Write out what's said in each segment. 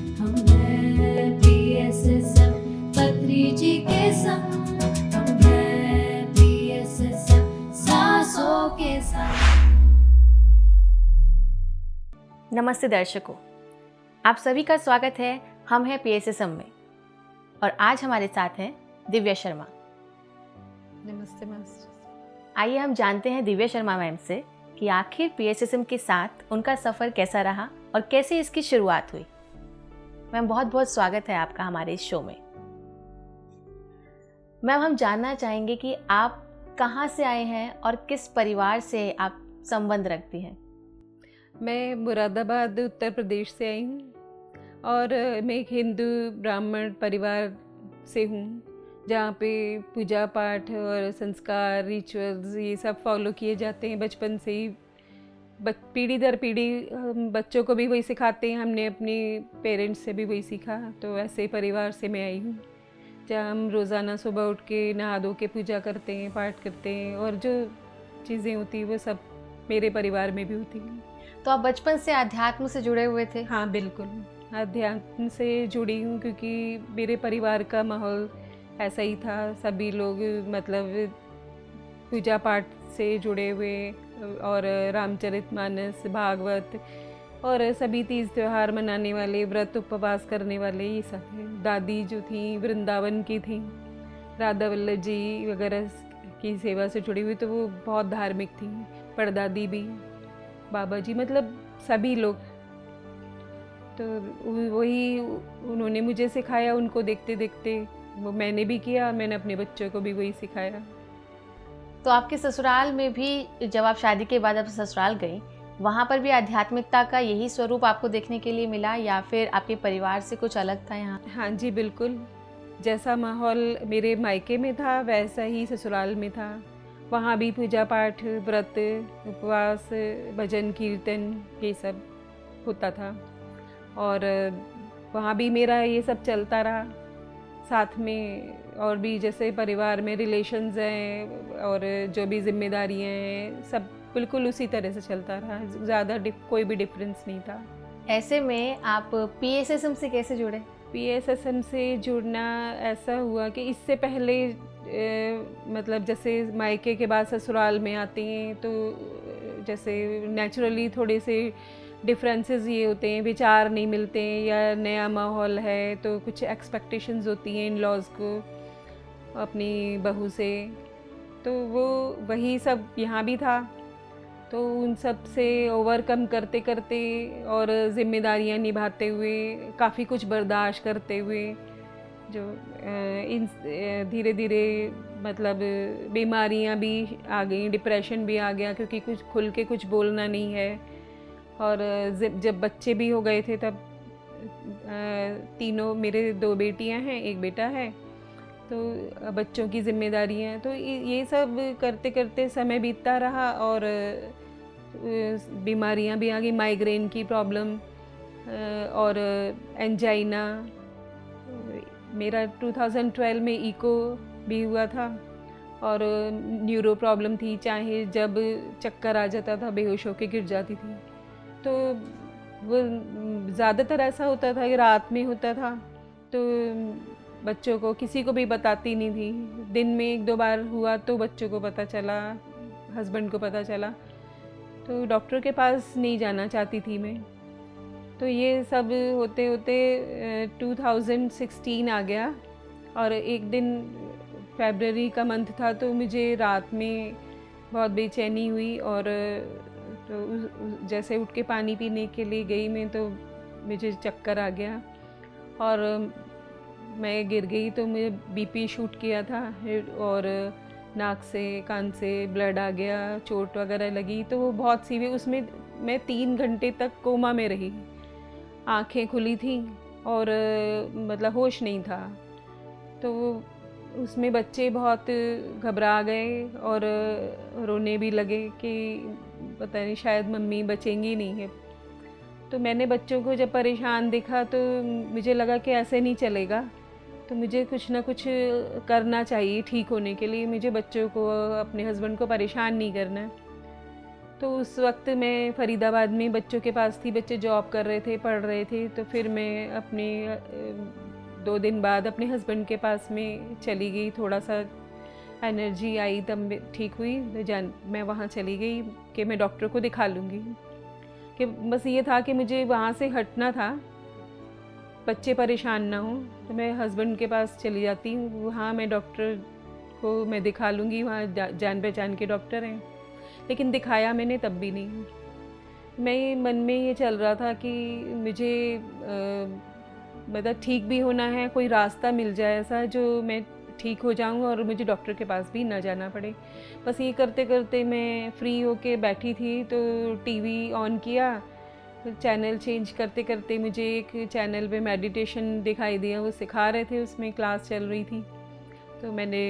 हम हैं PSSM पत्री जी के संग, हम हैं PSSM सांसों के संग। नमस्ते दर्शकों, आप सभी का स्वागत है। हम हैं PSSM में और आज हमारे साथ हैं दिव्या शर्मा। नमस्ते मास्टर। आइए हम जानते हैं दिव्या शर्मा मैम से कि आखिर PSSM के साथ उनका सफ़र कैसा रहा और कैसे इसकी शुरुआत हुई। मैम बहुत बहुत स्वागत है आपका हमारे इस शो में। मैम हम जानना चाहेंगे कि आप कहाँ से आए हैं और किस परिवार से आप संबंध रखती हैं। मैं मुरादाबाद उत्तर प्रदेश से आई हूँ और मैं एक हिंदू ब्राह्मण परिवार से हूँ, जहाँ पे पूजा पाठ और संस्कार रिचुअल्स ये सब फॉलो किए जाते हैं बचपन से ही। पीढ़ी दर पीढ़ी हम बच्चों को भी वही सिखाते हैं, हमने अपने पेरेंट्स से भी वही सीखा। तो ऐसे परिवार से मैं आई हूँ जहाँ हम रोज़ाना सुबह उठ के नहा धो के पूजा करते हैं, पाठ करते हैं और जो चीज़ें होती हैं वो सब मेरे परिवार में भी होती हैं। तो आप बचपन से अध्यात्म से जुड़े हुए थे? हाँ बिल्कुल, अध्यात्म से जुड़ी हूँ क्योंकि मेरे परिवार का माहौल ऐसा ही था। सभी लोग मतलब पूजा पाठ से जुड़े हुए और रामचरितमानस, भागवत और सभी तीज त्यौहार मनाने वाले, व्रत उपवास करने वाले, ये सब है। दादी जो थी वृंदावन की थी, राधा वल्लभ जी वगैरह की सेवा से जुड़ी हुई, तो वो बहुत धार्मिक थी। परदादी भी, बाबा जी, मतलब सभी लोग। तो वही उन्होंने मुझे सिखाया, उनको देखते देखते वो मैंने भी किया, मैंने अपने बच्चों को भी वही सिखाया। तो आपके ससुराल में भी जब आप शादी के बाद आप ससुराल गई, वहाँ पर भी आध्यात्मिकता का यही स्वरूप आपको देखने के लिए मिला या फिर आपके परिवार से कुछ अलग था यहाँ? हाँ जी बिल्कुल, जैसा माहौल मेरे मायके में था वैसा ही ससुराल में था। वहाँ भी पूजा पाठ, व्रत उपवास, भजन कीर्तन ये सब होता था और वहाँ भी मेरा ये सब चलता रहा साथ में। और भी जैसे परिवार में रिलेशंस हैं और जो भी जिम्मेदारियाँ हैं, सब बिल्कुल उसी तरह से चलता रहा। ज़्यादा कोई भी डिफरेंस नहीं था। ऐसे में आप PSSM से कैसे जुड़े? PSSM से जुड़ना ऐसा हुआ कि इससे पहले मतलब जैसे मायके के बाद ससुराल में आते हैं तो जैसे नेचुरली थोड़े से डिफरेंसेस ये होते हैं, विचार नहीं मिलते हैं या नया माहौल है तो कुछ एक्सपेक्टेशंस होती हैं इन लॉज को अपनी बहू से। तो वो वही सब यहाँ भी था। तो उन सब से ओवरकम करते करते और ज़िम्मेदारियाँ निभाते हुए, काफ़ी कुछ बर्दाश्त करते हुए, जो इन धीरे धीरे मतलब बीमारियाँ भी आ गई, डिप्रेशन भी आ गया क्योंकि कुछ खुल के कुछ बोलना नहीं है। और जब बच्चे भी हो गए थे तब तीनों, मेरे 2 बेटियां हैं, 1 बेटा है, तो बच्चों की जिम्मेदारियां, तो ये सब करते करते समय बीतता रहा और बीमारियां भी आ गई, माइग्रेन की प्रॉब्लम और एंजाइना। मेरा 2012 में इको भी हुआ था और न्यूरो प्रॉब्लम थी, चाहे जब चक्कर आ जाता था बेहोश होकर गिर जाती थी। तो वो ज़्यादातर ऐसा होता था कि रात में होता था, तो बच्चों को किसी को भी बताती नहीं थी। दिन में 1-2 बार हुआ तो बच्चों को पता चला, हस्बैंड को पता चला, तो डॉक्टर के पास नहीं जाना चाहती थी मैं। तो ये सब होते होते 2016 आ गया और एक दिन फरवरी का मंथ था तो मुझे रात में बहुत बेचैनी हुई और तो जैसे उठ के पानी पीने के लिए गई मैं तो मुझे चक्कर आ गया और मैं गिर गई। तो मुझे BP शूट किया था और नाक से कान से ब्लड आ गया, चोट वगैरह लगी, तो वो बहुत सीवियर। उसमें मैं 3 घंटे तक कोमा में रही, आंखें खुली थी और मतलब होश नहीं था। तो उसमें बच्चे बहुत घबरा गए और रोने भी लगे कि पता नहीं शायद मम्मी बचेंगी नहीं है। तो मैंने बच्चों को जब परेशान देखा तो मुझे लगा कि ऐसे नहीं चलेगा, तो मुझे कुछ ना कुछ करना चाहिए ठीक होने के लिए। मुझे बच्चों को, अपने हस्बैंड को परेशान नहीं करना है। तो उस वक्त मैं फरीदाबाद में बच्चों के पास थी, बच्चे जॉब कर रहे थे, पढ़ रहे थे। तो फिर मैं अपने 2 दिन बाद अपने हस्बैंड के पास में चली गई, थोड़ा सा एनर्जी आई तब ठीक हुई तो मैं वहाँ चली गई कि मैं डॉक्टर को दिखा लूँगी। कि बस ये था कि मुझे वहाँ से हटना था, बच्चे परेशान ना हों, तो मैं हस्बैंड के पास चली जाती हूँ। वहाँ मैं डॉक्टर को मैं दिखा लूँगी, वहाँ जान पहचान के डॉक्टर हैं। लेकिन दिखाया मैंने तब भी नहीं। मैं मन में ये चल रहा था कि मुझे मतलब ठीक भी होना है, कोई रास्ता मिल जाए ऐसा जो मैं ठीक हो जाऊँ और मुझे डॉक्टर के पास भी ना जाना पड़े। बस ये करते करते मैं फ्री होके बैठी थी तो टीवी ऑन किया, चैनल चेंज करते करते मुझे एक चैनल पे मेडिटेशन दिखाई दिया, वो सिखा रहे थे, उसमें क्लास चल रही थी। तो मैंने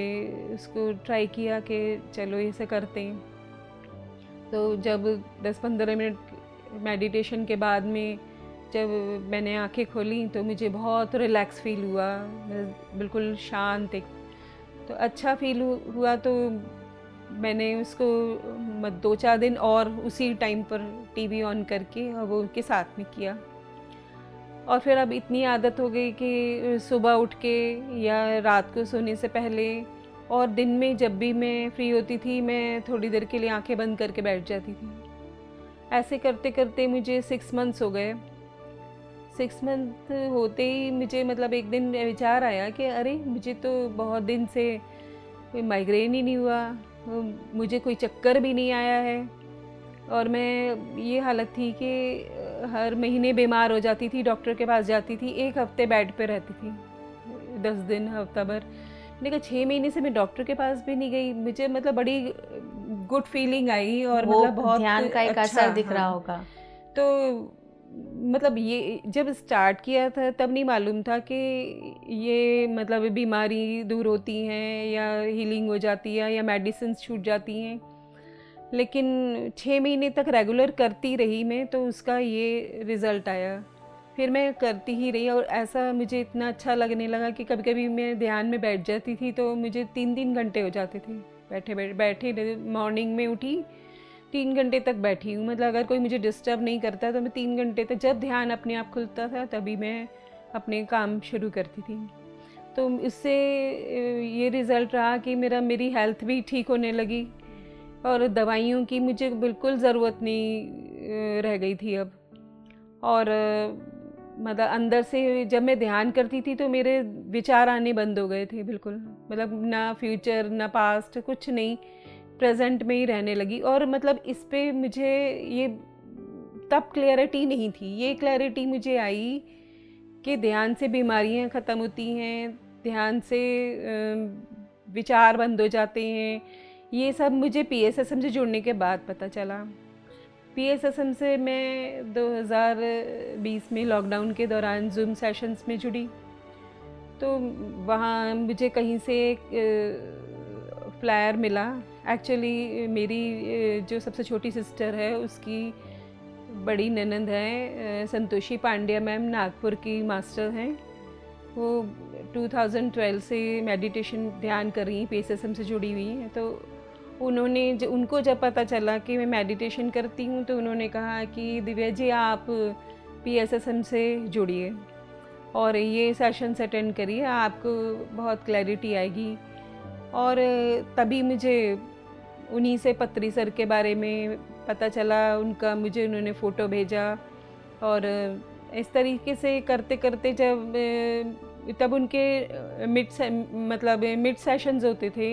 उसको ट्राई किया कि चलो इसे करते हैं। तो जब 10-15 मिनट मेडिटेशन के बाद में जब मैंने आंखें खोली तो मुझे बहुत रिलैक्स फील हुआ, बिल्कुल शांत, एक तो अच्छा फील हुआ। तो मैंने उसको 2-4 दिन और उसी टाइम पर टीवी ऑन करके और वो उनके साथ में किया। और फिर अब इतनी आदत हो गई कि सुबह उठ के या रात को सोने से पहले और दिन में जब भी मैं फ्री होती थी मैं थोड़ी देर के लिए आंखें बंद करके बैठ जाती थी। ऐसे करते करते मुझे 6 मंथ्स हो गए। 6 मंथ होते ही मुझे मतलब एक दिन विचार आया कि अरे मुझे तो बहुत दिन से कोई माइग्रेन ही नहीं हुआ, मुझे कोई चक्कर भी नहीं आया है। और मैं ये हालत थी कि हर महीने बीमार हो जाती थी, डॉक्टर के पास जाती थी, 1 हफ्ते बेड पे रहती थी, 10 दिन हफ्ता भर। मैंने कहा 6 महीने से मैं डॉक्टर के पास भी नहीं गई, मुझे मतलब बड़ी गुड फीलिंग आई और वो मतलब बहुत ध्यान का एक अच्छा, असर दिख रहा हाँ। होगा। तो मतलब ये जब स्टार्ट किया था तब नहीं मालूम था कि ये मतलब बीमारी दूर होती हैं या हीलिंग हो जाती है या मेडिसिन छूट जाती हैं। लेकिन 6 महीने तक रेगुलर करती रही मैं तो उसका ये रिज़ल्ट आया। फिर मैं करती ही रही और ऐसा मुझे इतना अच्छा लगने लगा कि कभी कभी मैं ध्यान में बैठ जाती थी तो मुझे 3-3 घंटे हो जाते थे बैठे मॉर्निंग में उठी 3 घंटे तक बैठी हूँ। मतलब अगर कोई मुझे डिस्टर्ब नहीं करता तो मैं 3 घंटे तक, जब ध्यान अपने आप खुलता था तभी मैं अपने काम शुरू करती थी। तो इससे ये रिज़ल्ट रहा कि मेरी हेल्थ भी ठीक होने लगी और दवाइयों की मुझे बिल्कुल ज़रूरत नहीं रह गई थी अब। और मतलब अंदर से जब मैं ध्यान करती थी तो मेरे विचार आने बंद हो गए थे बिल्कुल, मतलब ना फ्यूचर ना पास्ट, कुछ नहीं, प्रेजेंट में ही रहने लगी। और मतलब इस पे मुझे ये तब क्लैरिटी नहीं थी, ये क्लैरिटी मुझे आई कि ध्यान से बीमारियां ख़त्म होती हैं, ध्यान से विचार बंद हो जाते हैं। ये सब मुझे PSSM से जुड़ने के बाद पता चला। PSSM से मैं 2020 में लॉकडाउन के दौरान जूम सेशंस में जुड़ी। तो वहाँ मुझे कहीं से एक फ्लायर मिला। एक्चुअली मेरी जो सबसे छोटी सिस्टर है उसकी बड़ी ननंद है संतोषी पांड्या मैम, नागपुर की मास्टर हैं। वो 2012 से मेडिटेशन ध्यान कर रही हैं, PSSM से जुड़ी हुई हैं। तो उनको जब पता चला कि मैं मेडिटेशन करती हूँ तो उन्होंने कहा कि दिव्या जी आप PSSM से जुड़िए और ये सेशंस अटेंड करिए, आपको बहुत क्लैरिटी आएगी। और तभी मुझे उन्हीं से पत्री सर के बारे में पता चला, उन्होंने फ़ोटो भेजा। और इस तरीके से करते करते तब उनके मिड सेशंस होते थे,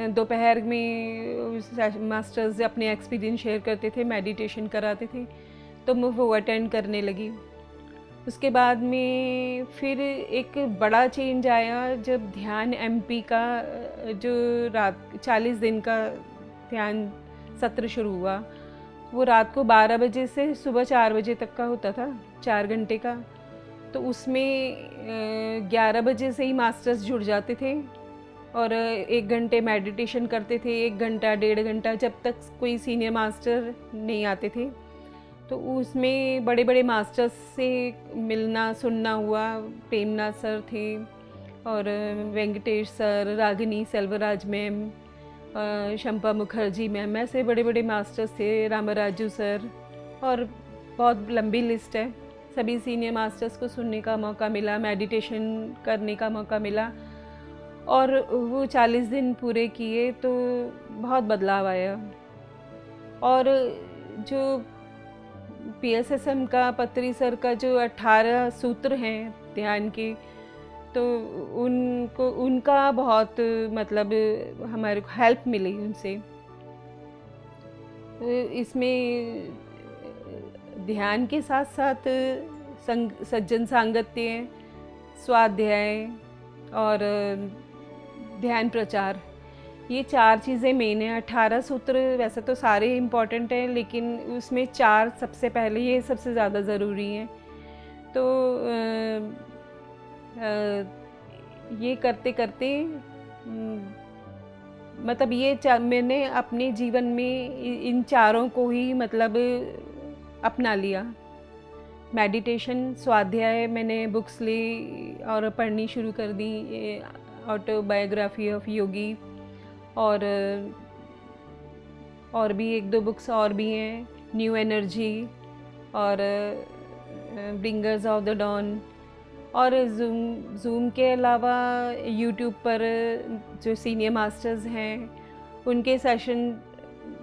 दोपहर में मास्टर्स अपने एक्सपीरियंस शेयर करते थे, मेडिटेशन कराते थे, तो मैं वो अटेंड करने लगी। उसके बाद में फिर एक बड़ा चेंज आया जब ध्यान MP का जो रात 40 दिन का ध्यान सत्र शुरू हुआ। वो रात को 12 बजे से सुबह 4 बजे तक का होता था, 4 घंटे का। तो उसमें 11 बजे से ही मास्टर्स जुड़ जाते थे और 1 घंटे मेडिटेशन करते थे, 1 घंटा 1.5 घंटा, जब तक कोई सीनियर मास्टर नहीं आते थे। तो उसमें बड़े बड़े मास्टर्स से मिलना सुनना हुआ। प्रेमनाथ सर थे और Venkatesh sir, Ragini Selvaraj ma'am Shampa Mukherjee ma'am, ऐसे बड़े बड़े मास्टर्स थे, रामराजू सर, और बहुत लंबी लिस्ट है। सभी सीनियर मास्टर्स को सुनने का मौका मिला, मेडिटेशन करने का मौका मिला, और वो 40 दिन पूरे किए तो बहुत बदलाव आया। और जो PSSM का, पत्री सर का जो 18 सूत्र हैं ध्यान के, तो उनका बहुत मतलब हमारे को हेल्प मिली उनसे। इसमें ध्यान के साथ साथ सज्जन सांगत्य, स्वाध्याय और ध्यान प्रचार, ये 4 चीज़ें मेन हैं। 18 सूत्र वैसे तो सारे इम्पॉर्टेंट हैं, लेकिन उसमें 4 सबसे पहले, ये सबसे ज़्यादा ज़रूरी हैं। तो ये करते करते मतलब मैंने अपने जीवन में इन चारों को ही मतलब अपना लिया। मेडिटेशन, स्वाध्याय, मैंने बुक्स ली और पढ़नी शुरू कर दी, ऑटोबायोग्राफी ऑफ योगी, और भी 1-2 बुक्स और भी हैं, न्यू एनर्जी और ब्रिंगर्स ऑफ द डॉन। और ज़ूम के अलावा यूट्यूब पर जो सीनियर मास्टर्स हैं उनके सेशन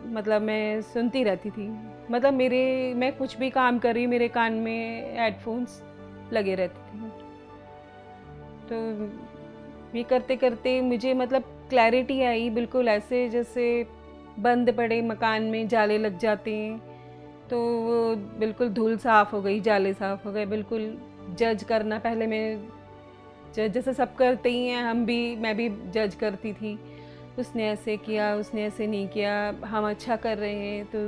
मतलब मैं सुनती रहती थी। मतलब मैं कुछ भी काम कर रही, मेरे कान में हेडफोन्स लगे रहते थे। तो ये करते करते मुझे मतलब क्लैरिटी आई, बिल्कुल ऐसे जैसे बंद पड़े मकान में जाले लग जाते हैं, तो वो बिल्कुल धूल साफ़ हो गई, जाले साफ़ हो गए। बिल्कुल जज करना, पहले मैं जैसे सब करते ही हैं, मैं भी जज करती थी, उसने ऐसे किया, उसने ऐसे नहीं किया, हम अच्छा कर रहे हैं तो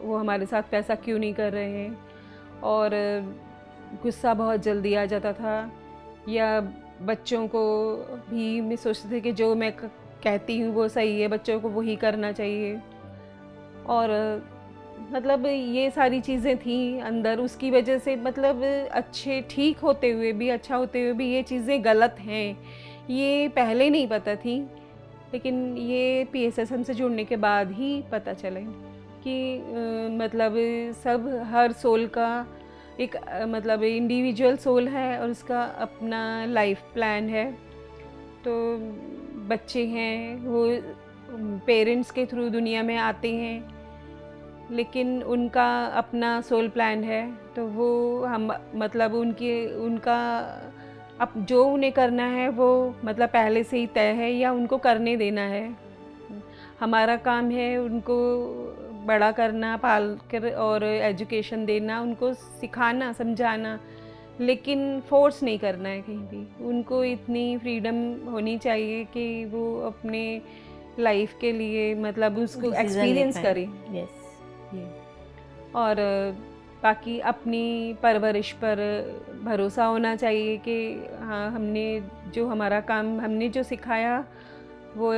वो हमारे साथ वैसा क्यों नहीं कर रहे हैं। और गुस्सा बहुत जल्दी आ जाता था, या बच्चों को भी मैं सोचती थी कि जो मैं कहती हूँ वो सही है, बच्चों को वही करना चाहिए। और मतलब ये सारी चीज़ें थी अंदर, उसकी वजह से मतलब ठीक होते हुए भी, अच्छा होते हुए भी ये चीज़ें गलत हैं, ये पहले नहीं पता थी। लेकिन ये PSSM से जुड़ने के बाद ही पता चले कि मतलब हर सोल का एक मतलब इंडिविजुअल सोल है और उसका अपना लाइफ प्लान है। तो बच्चे हैं, वो पेरेंट्स के थ्रू दुनिया में आते हैं, लेकिन उनका अपना सोल प्लान है। तो वो हम मतलब उनका अब जो उन्हें करना है वो मतलब पहले से ही तय है, या उनको करने देना है। हमारा काम है उनको बड़ा करना, पाल कर और एजुकेशन देना, उनको सिखाना, समझाना, लेकिन फोर्स नहीं करना है कहीं भी। उनको इतनी फ्रीडम होनी चाहिए कि वो अपने लाइफ के लिए मतलब उसको एक्सपीरियंस करें। और बाकी अपनी परवरिश पर भरोसा होना चाहिए कि हाँ, हमने जो सिखाया वो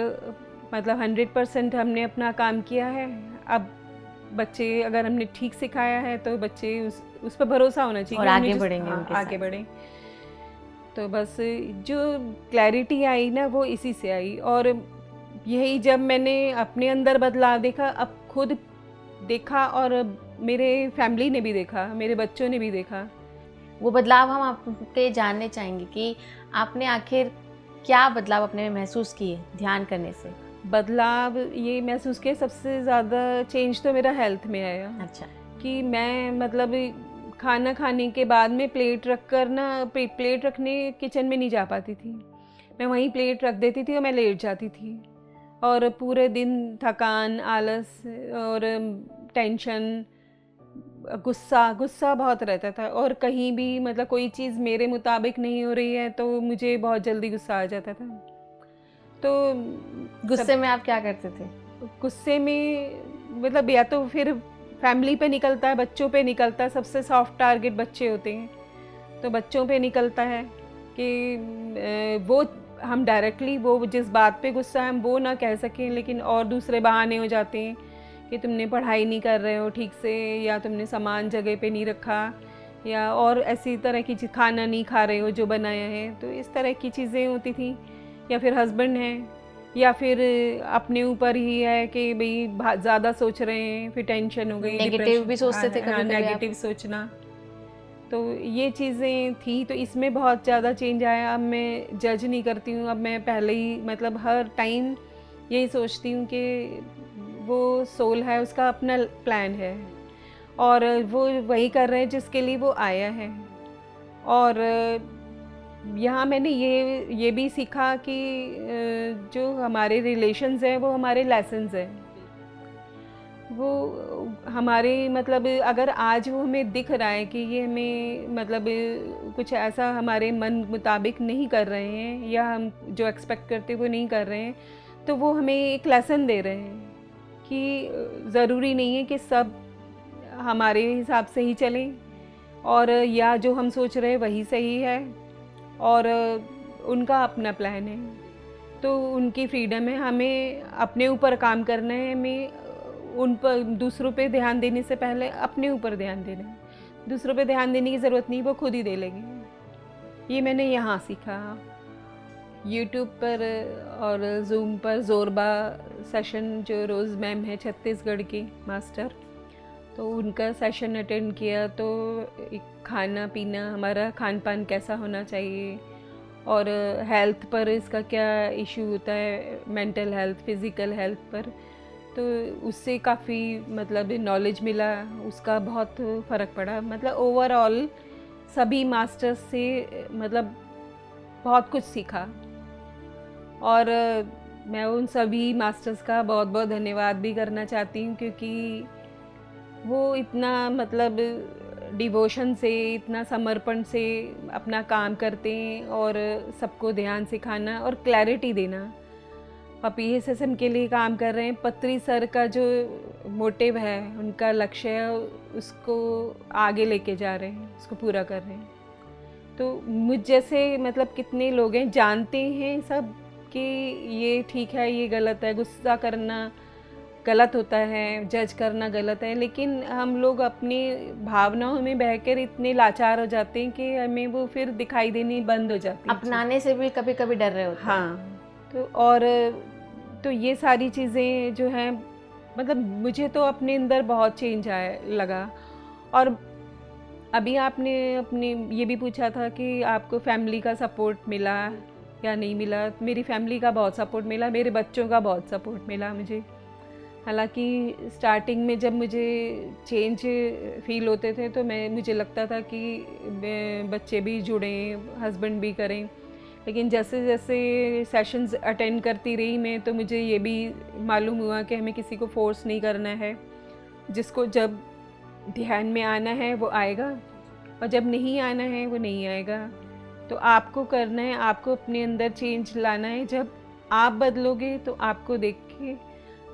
मतलब 100% हमने अपना काम किया है। अब बच्चे, अगर हमने ठीक सिखाया है तो बच्चे उस पर भरोसा होना चाहिए और आगे बढ़ेंगे, आगे बढ़ें। तो बस जो क्लैरिटी आई ना, वो इसी से आई। और यही जब मैंने अपने अंदर बदलाव देखा, अब खुद देखा और मेरे फैमिली ने भी देखा, मेरे बच्चों ने भी देखा। वो बदलाव हम आपके जानने चाहेंगे कि आपने आखिर क्या बदलाव अपने में महसूस किए ध्यान करने से? बदलाव ये महसूस किया, सबसे ज़्यादा चेंज तो मेरा हेल्थ में आया। अच्छा। कि मैं मतलब खाना खाने के बाद में प्लेट रखने किचन में नहीं जा पाती थी। मैं वहीं प्लेट रख देती थी और मैं लेट जाती थी, और पूरे दिन थकान, आलस और टेंशन, गुस्सा बहुत रहता था। और कहीं भी मतलब कोई चीज़ मेरे मुताबिक नहीं हो रही है तो मुझे बहुत जल्दी गुस्सा आ जाता था। तो गुस्से में आप क्या करते थे? गुस्से में मतलब या तो फिर फैमिली पे निकलता है, बच्चों पे निकलता है। सबसे सॉफ्ट टारगेट बच्चे होते हैं, तो बच्चों पे निकलता है कि वो हम डायरेक्टली वो जिस बात पे गुस्सा है हम वो ना कह सकें, लेकिन और दूसरे बहाने हो जाते हैं कि तुमने पढ़ाई नहीं कर रहे हो ठीक से, या तुमने सामान जगह पे नहीं रखा, या और ऐसी तरह की चीज़, खाना नहीं खा रहे हो जो बनाया है। तो इस तरह की चीज़ें होती थी। या फिर हस्बैंड हैं या फिर अपने ऊपर ही है कि भाई ज़्यादा सोच रहे हैं, फिर टेंशन हो गई, नेगेटिव भी सोचते थे कभी-कभी आप? नेगेटिव सोचना। तो ये चीज़ें थी, तो इसमें बहुत ज़्यादा चेंज आया। अब मैं जज नहीं करती हूँ, अब मैं पहले ही मतलब हर टाइम यही सोचती हूँ कि वो सोल है, उसका अपना प्लान है और वो वही कर रहे हैं जिसके लिए वो आया है। और यहाँ मैंने ये भी सीखा कि जो हमारे रिलेशंस हैं वो हमारे लेसन्स हैं। वो हमारे मतलब अगर आज वो हमें दिख रहा है कि ये हमें मतलब कुछ ऐसा हमारे मन मुताबिक नहीं कर रहे हैं या हम जो एक्सपेक्ट करते वो नहीं कर रहे हैं, तो वो हमें एक लेसन दे रहे हैं कि ज़रूरी नहीं है कि सब हमारे हिसाब से ही चलें और या जो हम सोच रहे हैं वही सही है और उनका अपना प्लान है, तो उनकी फ्रीडम है। हमें अपने ऊपर काम करना है, हमें उन पर दूसरों पे ध्यान देने से पहले अपने ऊपर ध्यान देना है। दूसरों पे ध्यान देने की ज़रूरत नहीं, वो खुद ही दे लेंगे। ये मैंने यहाँ सीखा। यूट्यूब पर और जूम पर ज़ोरबा सेशन जो रोज़ मैम है छत्तीसगढ़ की मास्टर, तो उनका सेशन अटेंड किया। तो एक खाना पीना, हमारा खान पान कैसा होना चाहिए और हेल्थ पर इसका क्या इशू होता है, मेंटल हेल्थ, फिज़िकल हेल्थ पर, तो उससे काफ़ी मतलब नॉलेज मिला, उसका बहुत फ़र्क पड़ा। मतलब ओवरऑल सभी मास्टर्स से मतलब बहुत कुछ सीखा और मैं उन सभी मास्टर्स का बहुत बहुत धन्यवाद भी करना चाहती हूँ, क्योंकि वो इतना मतलब डिवोशन से, इतना समर्पण से अपना काम करते हैं और सबको ध्यान सिखाना और क्लैरिटी देना। PSSM के लिए काम कर रहे हैं। पत्री सर का जो मोटिव है, उनका लक्ष्य है, उसको आगे लेके जा रहे हैं, उसको पूरा कर रहे हैं। तो मुझ जैसे मतलब कितने लोग हैं जानते हैं सब कि ये ठीक है, ये गलत है, गुस्सा करना गलत होता है, जज करना गलत है, लेकिन हम लोग अपनी भावनाओं में बहकर इतने लाचार हो जाते हैं कि हमें वो फिर दिखाई देनी बंद हो जाती है। अपनाने से भी कभी कभी डर रहे होते हैं। हाँ, तो ये सारी चीज़ें जो हैं मतलब मुझे तो अपने अंदर बहुत चेंज आया लगा। और अभी आपने अपने ये भी पूछा था कि आपको फैमिली का सपोर्ट मिला या नहीं मिला। मेरी फैमिली का बहुत सपोर्ट मिला, मेरे बच्चों का बहुत सपोर्ट मिला मुझे। हालांकि स्टार्टिंग में जब मुझे चेंज फील होते थे तो मुझे लगता था कि बच्चे भी जुड़ें, हस्बैंड भी करें, लेकिन जैसे जैसे सेशंस अटेंड करती रही मैं, तो मुझे ये भी मालूम हुआ कि हमें किसी को फोर्स नहीं करना है। जिसको जब ध्यान में आना है वो आएगा और जब नहीं आना है वो नहीं आएगा। तो आपको करना है, आपको अपने अंदर चेंज लाना है। जब आप बदलोगे तो आपको देख के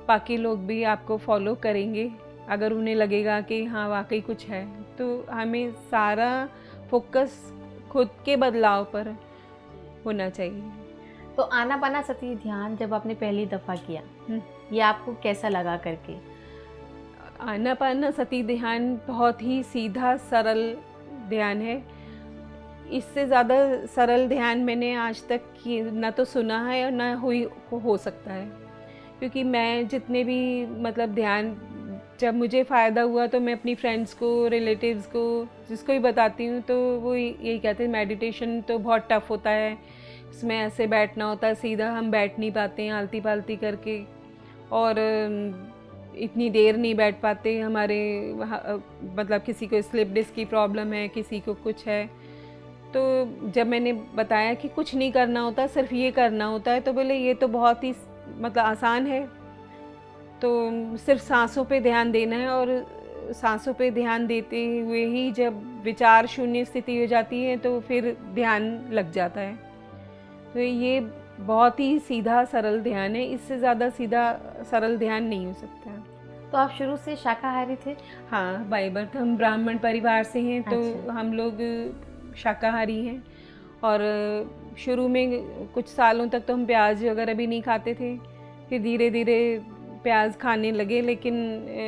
बाकी लोग भी आपको फॉलो करेंगे। अगर उन्हें लगेगा कि हाँ वाकई कुछ है, तो हमें सारा फोकस खुद के बदलाव पर होना चाहिए। तो आनापानासती ध्यान जब आपने पहली दफ़ा किया, ये आपको कैसा लगा करके? आनापानासती ध्यान बहुत ही सीधा सरल ध्यान है। इससे ज़्यादा सरल ध्यान मैंने आज तक ना तो सुना है और ना हो सकता है, क्योंकि मैं जितने भी मतलब ध्यान, जब मुझे फ़ायदा हुआ तो मैं अपनी फ्रेंड्स को, रिलेटिव्स को, जिसको भी बताती हूँ तो वो यही कहते हैं मेडिटेशन तो बहुत टफ़ होता है, उसमें ऐसे बैठना होता है, सीधा हम बैठ नहीं पाते हैं आलती पालती करके, और इतनी देर नहीं बैठ पाते। हमारे मतलब किसी को स्लिप डिस्क की प्रॉब्लम है, किसी को कुछ है। तो जब मैंने बताया कि कुछ नहीं करना होता, सिर्फ ये करना होता है, तो बोले ये तो बहुत ही मतलब आसान है, तो सिर्फ सांसों पे ध्यान देना है। और सांसों पे ध्यान देते हुए ही जब विचार शून्य स्थिति हो जाती है तो फिर ध्यान लग जाता है। तो ये बहुत ही सीधा सरल ध्यान है, इससे ज़्यादा सीधा सरल ध्यान नहीं हो सकता। तो आप शुरू से शाकाहारी थे? हाँ, बाय बर्थ हम ब्राह्मण परिवार से हैं, तो अच्छा। हम लोग शाकाहारी हैं। और शुरू में कुछ सालों तक तो हम प्याज वगैरह भी नहीं खाते थे, फिर धीरे धीरे प्याज खाने लगे, लेकिन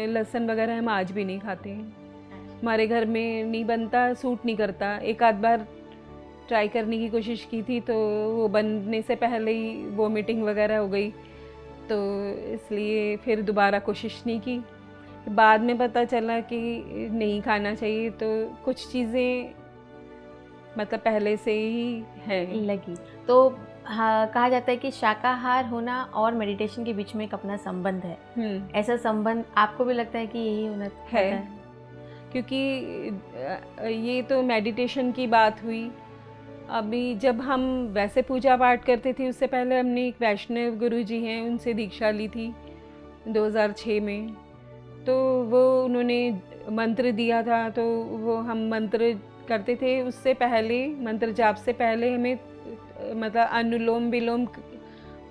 लहसुन वगैरह हम आज भी नहीं खाते हैं। हमारे घर में नहीं बनता, सूट नहीं करता। एक आध बार ट्राई करने की कोशिश की थी, तो वो बनने से पहले ही वोमिटिंग वगैरह हो गई, तो इसलिए फिर दोबारा कोशिश नहीं की। बाद में पता चला कि नहीं खाना चाहिए, तो कुछ चीज़ें मतलब पहले से ही है। लगी। तो हाँ, कहा जाता है कि शाकाहार होना और मेडिटेशन के बीच में एक अपना संबंध है। ऐसा संबंध आपको भी लगता है कि यही होना है, होता है? क्योंकि ये तो मेडिटेशन की बात हुई। अभी जब हम वैसे पूजा पाठ करते थे, उससे पहले हमने एक वैष्णव गुरुजी हैं, उनसे दीक्षा ली थी 2006 में। तो वो उन्होंने मंत्र दिया था, तो वो हम मंत्र करते थे। उससे पहले मंत्र जाप से पहले हमें मतलब अनुलोम विलोम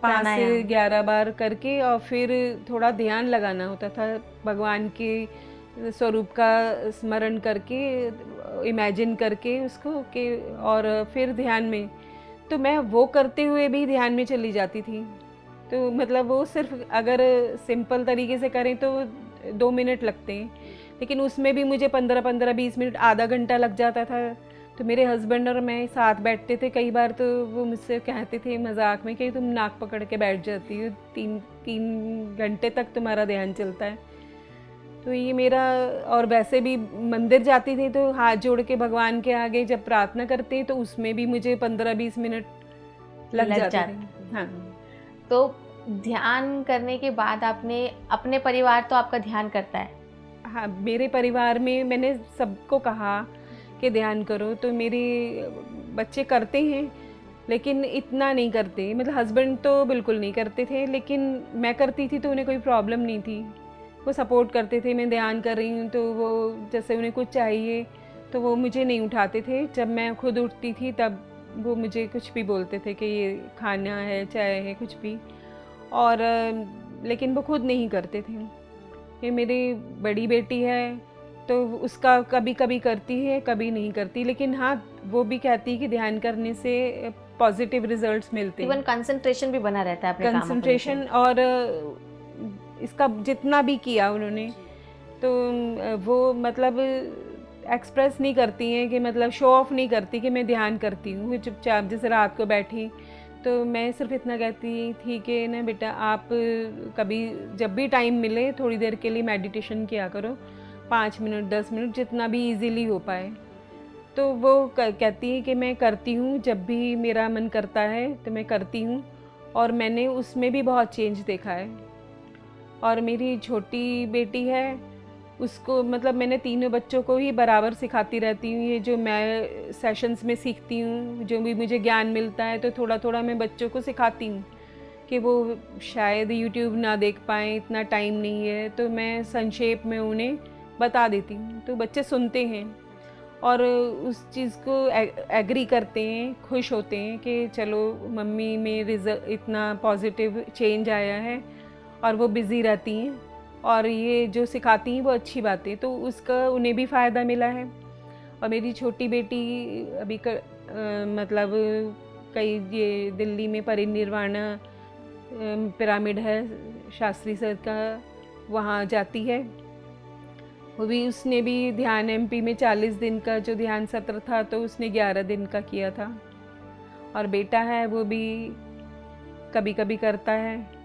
5 से 11 बार करके और फिर थोड़ा ध्यान लगाना होता था, भगवान के स्वरूप का स्मरण करके, इमेजिन करके उसको कि, और फिर ध्यान में। तो मैं वो करते हुए भी ध्यान में चली जाती थी। तो मतलब वो सिर्फ अगर सिंपल तरीके से करें तो 2 मिनट लगते हैं, लेकिन उसमें भी मुझे 15-20 मिनट, आधा घंटा लग जाता था। तो मेरे हस्बैंड और मैं साथ बैठते थे कई बार, तो वो मुझसे कहते थे मजाक में कि तुम नाक पकड़ के बैठ जाती हो, 3 घंटे तक तुम्हारा ध्यान चलता है। तो ये मेरा, और वैसे भी मंदिर जाती थी तो हाथ जोड़ के भगवान के आगे जब प्रार्थना करते हैं, तो उसमें भी मुझे 15-20 मिनट लग जाते थे। हाँ। तो ध्यान करने के बाद आपने, अपने परिवार तो आपका ध्यान करता है? हाँ, मेरे परिवार में मैंने सबको कहा कि ध्यान करो, तो मेरे बच्चे करते हैं, लेकिन इतना नहीं करते। मतलब हस्बैंड तो बिल्कुल नहीं करते थे, लेकिन मैं करती थी तो उन्हें कोई प्रॉब्लम नहीं थी, वो सपोर्ट करते थे। मैं ध्यान कर रही हूँ तो वो जैसे उन्हें कुछ चाहिए तो वो मुझे नहीं उठाते थे। जब मैं खुद उठती थी तब वो मुझे कुछ भी बोलते थे कि ये खाना है, चाय है, कुछ भी, और लेकिन वो खुद नहीं करते थे। ये मेरी बड़ी बेटी है तो उसका कभी कभी करती है, कभी नहीं करती, लेकिन हाँ वो भी कहती है कि ध्यान करने से पॉजिटिव रिजल्ट्स मिलते हैं। इवन कंसंट्रेशन भी बना रहता है अपने कामों को कंसंट्रेशन, और इसका जितना भी किया उन्होंने, तो वो मतलब एक्सप्रेस नहीं करती हैं कि मतलब शो ऑफ नहीं करती कि मैं ध्यान करती हूँ। चुपचाप जैसे रात को बैठी तो मैं सिर्फ इतना कहती थी कि ना बेटा, आप कभी जब भी टाइम मिले थोड़ी देर के लिए मेडिटेशन किया करो, 5 मिनट 10 मिनट, जितना भी इजीली हो पाए। तो वो कहती है कि मैं करती हूँ, जब भी मेरा मन करता है तो मैं करती हूँ, और मैंने उसमें भी बहुत चेंज देखा है। और मेरी छोटी बेटी है, उसको मतलब मैंने तीनों बच्चों को ही बराबर सिखाती रहती हूँ। ये जो मैं सेशंस में सीखती हूँ, जो भी मुझे ज्ञान मिलता है, तो थोड़ा थोड़ा मैं बच्चों को सिखाती हूँ कि वो शायद यूट्यूब ना देख पाएँ, इतना टाइम नहीं है, तो मैं संक्षेप में उन्हें बता देती हूँ। तो बच्चे सुनते हैं और उस चीज़ को एग्री करते हैं, खुश होते हैं कि चलो मम्मी में रिजल्ट, इतना पॉजिटिव चेंज आया है, और वो बिज़ी रहती हैं और ये जो सिखाती हैं वो अच्छी बात है, तो उसका उन्हें भी फ़ायदा मिला है। और मेरी छोटी बेटी अभी मतलब कई ये दिल्ली में परिनिर्वाण पिरामिड है शास्त्री सर का, वहाँ जाती है। वो भी, उसने भी ध्यान एमपी में 40 दिन का जो ध्यान सत्र था, तो उसने 11 दिन का किया था। और बेटा है वो भी कभी कभी करता है,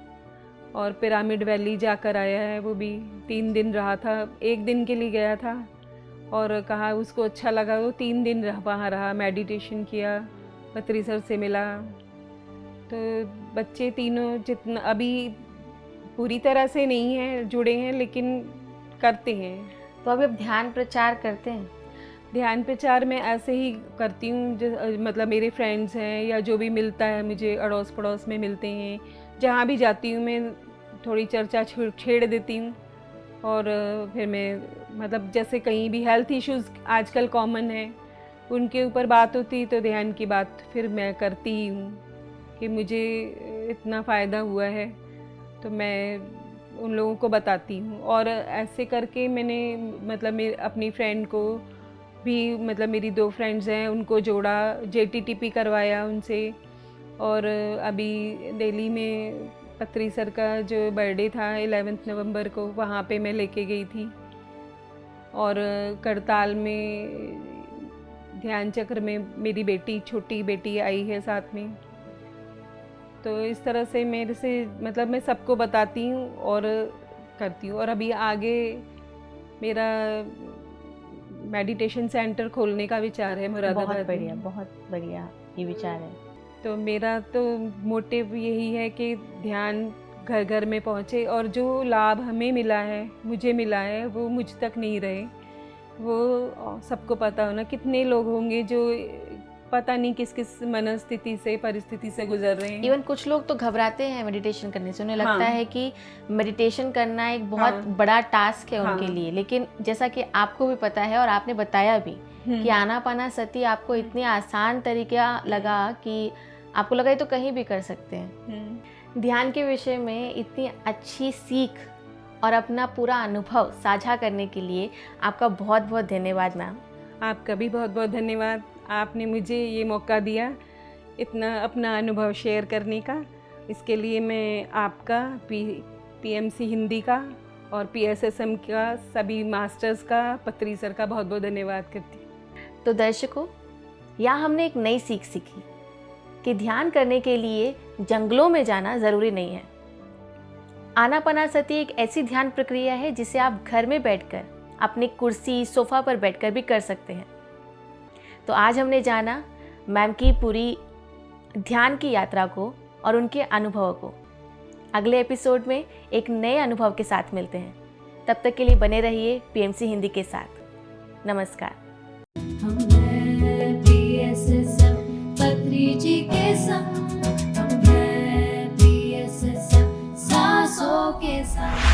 और पिरामिड वैली जाकर आया है। वो भी 3 दिन रहा था, 1 दिन के लिए गया था और कहा उसको अच्छा लगा, वो 3 दिन वहाँ रहा, मेडिटेशन किया, पत्री सर से मिला। तो बच्चे तीनों जितना अभी पूरी तरह से नहीं हैं, जुड़े हैं, लेकिन करते हैं। तो अभी आप ध्यान प्रचार करते हैं? ध्यान प्रचार मैं ऐसे ही करती हूँ, मतलब मेरे फ्रेंड्स हैं या जो भी मिलता है मुझे, अड़ोस पड़ोस में मिलते हैं, जहाँ भी जाती हूँ मैं थोड़ी चर्चा छेड़ देती हूँ। और फिर मैं मतलब जैसे कहीं भी हेल्थ इश्यूज़ आजकल कॉमन है, उनके ऊपर बात होती तो ध्यान की बात फिर मैं करती ही हूँ कि मुझे इतना फ़ायदा हुआ है, तो मैं उन लोगों को बताती हूँ। और ऐसे करके मैंने मतलब अपनी फ्रेंड को भी, मतलब मेरी 2 फ्रेंड्स हैं, उनको जोड़ा, JTTP करवाया उनसे। और अभी दिल्ली में पत्री सर का जो बर्थडे था 11 नवंबर को, वहाँ पे मैं लेके गई थी। और करताल में ध्यान चक्र में मेरी बेटी, छोटी बेटी आई है साथ में। तो इस तरह से मेरे से मतलब मैं सबको बताती हूँ और करती हूँ। और अभी आगे मेरा मेडिटेशन सेंटर खोलने का विचार है मुरादाबाद बहुत में। बढ़िया, बहुत बढ़िया ये विचार है। तो मेरा तो मोटिव यही है कि ध्यान घर घर में पहुँचे और जो लाभ हमें मिला है, मुझे मिला है, वो मुझ तक नहीं रहे। वो सबको पता होना। कितने लोग होंगे जो पता नहीं किस किस मनस्थिति से, परिस्थिति से गुजर रहे हैं। इवन कुछ लोग तो घबराते हैं मेडिटेशन करने से, उन्हें लगता हाँ। है कि मेडिटेशन करना एक बहुत हाँ। बड़ा टास्क है उनके हाँ। लिए। लेकिन जैसा कि आपको भी पता है और आपने बताया भी कि आनापानासती आपको इतनी आसान तरीका लगा कि आपको लगा ये तो कहीं भी कर सकते हैं। ध्यान के विषय में इतनी अच्छी सीख और अपना पूरा अनुभव साझा करने के लिए आपका बहुत बहुत धन्यवाद मैम। आपका भी बहुत बहुत धन्यवाद। आपने मुझे ये मौका दिया इतना अपना अनुभव शेयर करने का। इसके लिए मैं आपका, पीएमसी हिंदी का और पीएसएसएम का सभी मास्टर्स का, पत्री सर का बहुत बहुत धन्यवाद करती हूँ। तो दर्शकों, यहाँ हमने एक नई सीख सीखी कि ध्यान करने के लिए जंगलों में जाना ज़रूरी नहीं है। आनापानासती एक ऐसी ध्यान प्रक्रिया है जिसे आप घर में बैठकर, अपनी कुर्सी, सोफ़ा पर बैठकर भी कर सकते हैं। तो आज हमने जाना मैम की पूरी ध्यान की यात्रा को और उनके अनुभव को। अगले एपिसोड में एक नए अनुभव के साथ मिलते हैं। तब तक के लिए बने रहिए पीएमसी हिंदी के साथ। नमस्कार। हम हैं PSSM पत्री जी के संग, हम हैं PSSM सांसों के संग।